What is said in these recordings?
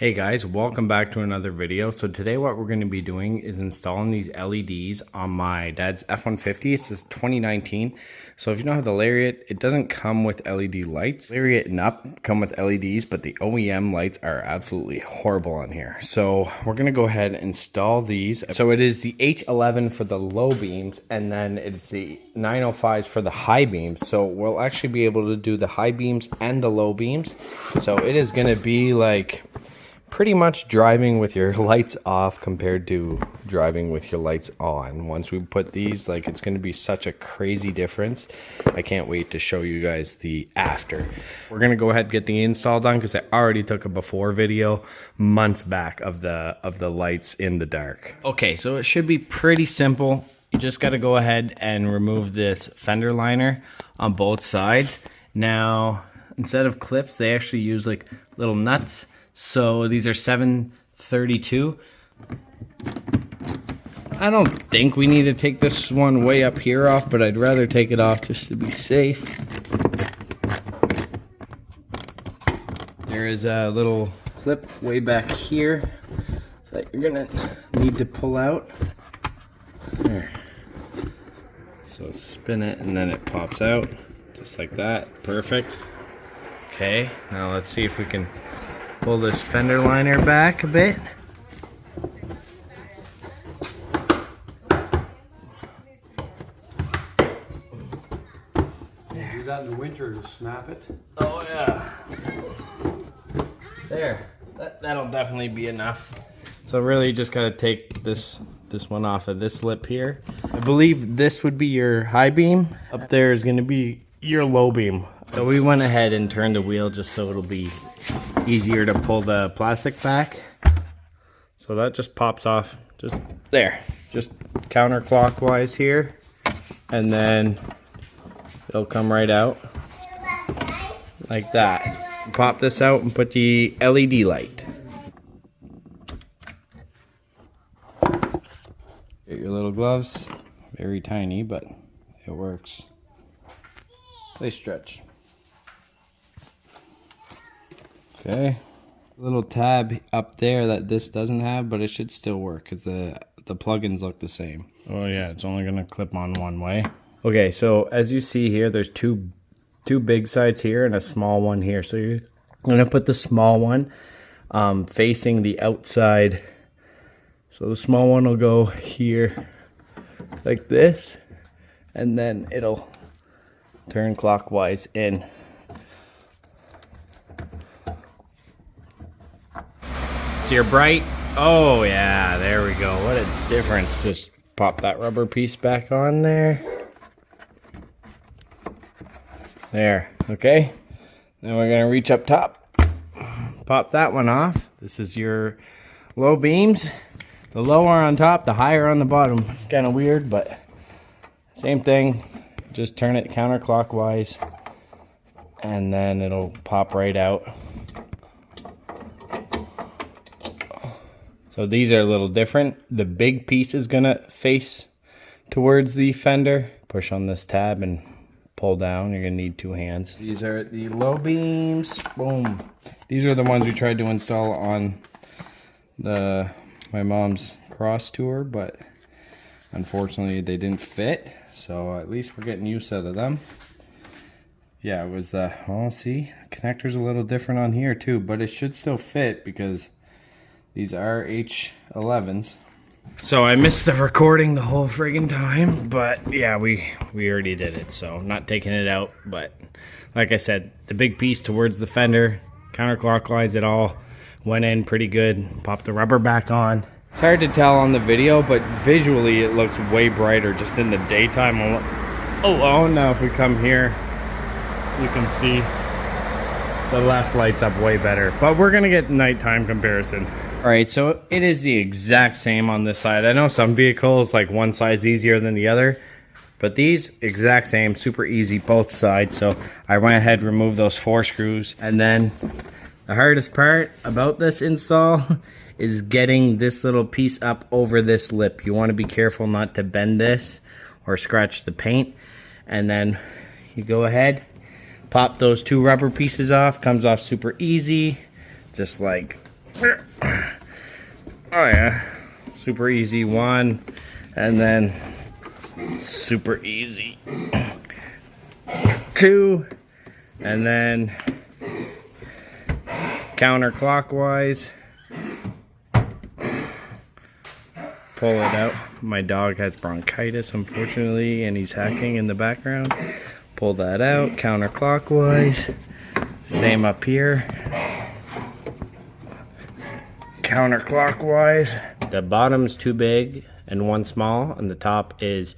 Hey guys, welcome back to another video. So today what we're going to be doing is installing these LEDs on my dad's F-150. It's this 2019. So if you don't have the Lariat, it doesn't come with LED lights. Lariat and Up come with LEDs, but the OEM lights are absolutely horrible on here. So we're going to go ahead and install these. So it is the H11 for the low beams, and then it's the 905s for the high beams. So we'll actually be able to do the high beams and the low beams. So it is going to be like pretty much driving with your lights off compared to driving with your lights on. Once we put these, like, it's going to be such a crazy difference. I can't wait to show you guys the after. We're going to go ahead and get the install done because I already took a before video months back of the lights in the dark. Okay, so it should be pretty simple. You just got to go ahead and remove this fender liner on both sides. Now, instead of clips, they actually use like little nuts. So these are 732. I don't think we need to take this one way up here off, but I'd rather take it off just to be safe. There is a little clip way back here that you're gonna need to pull out. There. So spin it and then it pops out just like that. Perfect. Okay, now let's see if we can pull this fender liner back a bit. Do that in the winter to snap it. Oh yeah. There. That'll definitely be enough. So really you just gotta take this one off of this lip here. I believe this would be your high beam. Up there is gonna be your low beam. So we went ahead and turned the wheel just so it'll be easier to pull the plastic back. So that just pops off just there, just counterclockwise here, and then it'll come right out like that. Pop this out and put the LED light. Get your little gloves, very tiny, but it works. They stretch. Okay, little tab up there that this doesn't have, but it should still work because the plugins look the same. Oh yeah, it's only gonna clip on one way. Okay, so as you see here, there's two big sides here and a small one here. So you're gonna put the small one facing the outside. So the small one will go here like this, and then it'll turn clockwise in. So you're bright. Oh yeah, there we go. What a difference. Just pop that rubber piece back on there. There, okay. Now we're gonna reach up top. Pop that one off. This is your low beams. The lower on top, the higher on the bottom. Kind of weird, but same thing. Just turn it counterclockwise and then it'll pop right out. So these are a little different. The big piece is gonna face towards the fender. Push on this tab and pull down. You're gonna need two hands. These are the low beams. Boom. These are the ones we tried to install on my mom's cross tour, but unfortunately they didn't fit. So at least we're getting use out of them. Yeah, it was the, oh, see, connector's a little different on here too, but it should still fit because these are H11s. So I missed the recording the whole friggin' time, but yeah, we already did it. So I'm not taking it out, but like I said, the big piece towards the fender, counterclockwise, it all went in pretty good. Pop the rubber back on. It's hard to tell on the video, but visually it looks way brighter just in the daytime. Oh, now if we come here, you can see the left lights up way better. But we're gonna get nighttime comparison. All right, so it is the exact same on this side. I know some vehicles, like one side's easier than the other, but these, exact same, super easy, both sides. So I went ahead and removed those 4 screws. And then the hardest part about this install is getting this little piece up over this lip. You want to be careful not to bend this or scratch the paint. And then you go ahead, pop those 2 rubber pieces off. Comes off super easy, just like Oh yeah, super easy one, and then super easy two, and then counterclockwise. Pull it out. My dog has bronchitis, unfortunately, and he's hacking in the background. Pull that out, counterclockwise. Same up here. Counterclockwise. The bottom's too big and one small, and the top is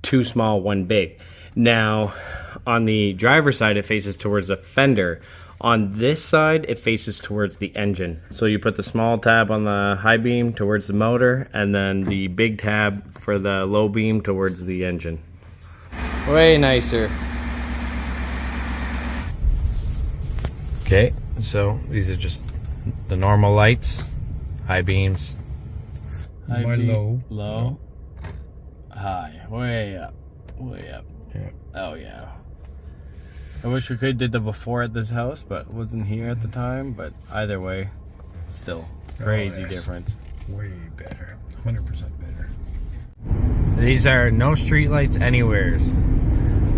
two small, one big. Now, on the driver's side, it faces towards the fender. On this side, it faces towards the engine. So you put the small tab on the high beam towards the motor, and then the big tab for the low beam towards the engine. Way nicer. Okay, so these are just the normal lights. High beams. High beam, low. High. Way up. Way up. Yeah. Oh yeah. I wish we could did the before at this house, but wasn't here at the time. But either way, still crazy difference. Way better. 100% better. These are no street lights anywheres.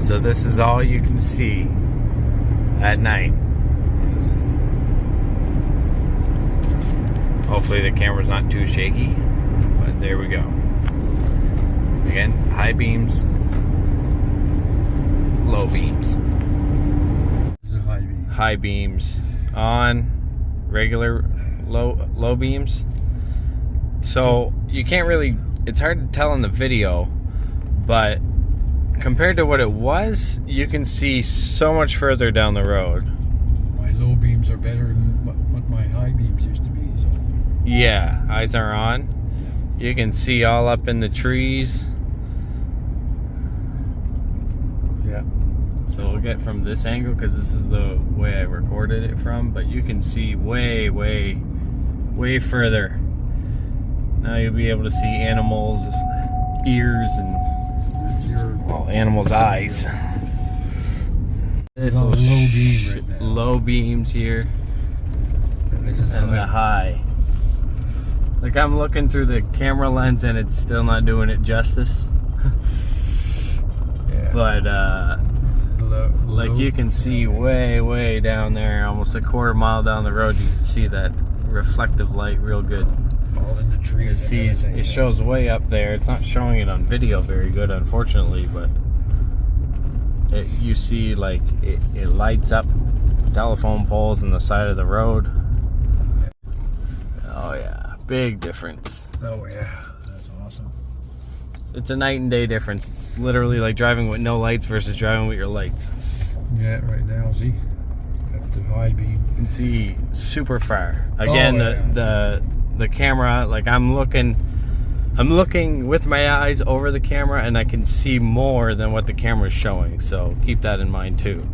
So this is all you can see at night. Hopefully the camera's not too shaky, but there we go. Again, high beams, low beams. High beam. High beams on, regular low beams. So you can't really, it's hard to tell in the video, but compared to what it was, you can see so much further down the road. My low beams are better than what my high beams used to be. So. Yeah, eyes are on. You can see all up in the trees. Yeah. So we'll get from this angle because this is the way I recorded it from, but you can see way, way, way further. Now you'll be able to see animals' ears and, well, animals' eyes. This low beam right now. Low beams here. This is And the high. Like I'm looking through the camera lens and it's still not doing it justice. Yeah. But like you can see way down there, almost a quarter mile down the road, you can see that reflective light real good. All in the trees. It shows way up there. It's not showing it on video very good, unfortunately, but you see like it lights up telephone poles on the side of the road. Oh yeah, big difference. Oh yeah, that's awesome. It's a night and day difference. It's literally like driving with no lights versus driving with your lights. Yeah, right now, see? At the high beam. You can see super far. Again, the camera, like I'm looking with my eyes over the camera and I can see more than what the camera is showing. So keep that in mind too.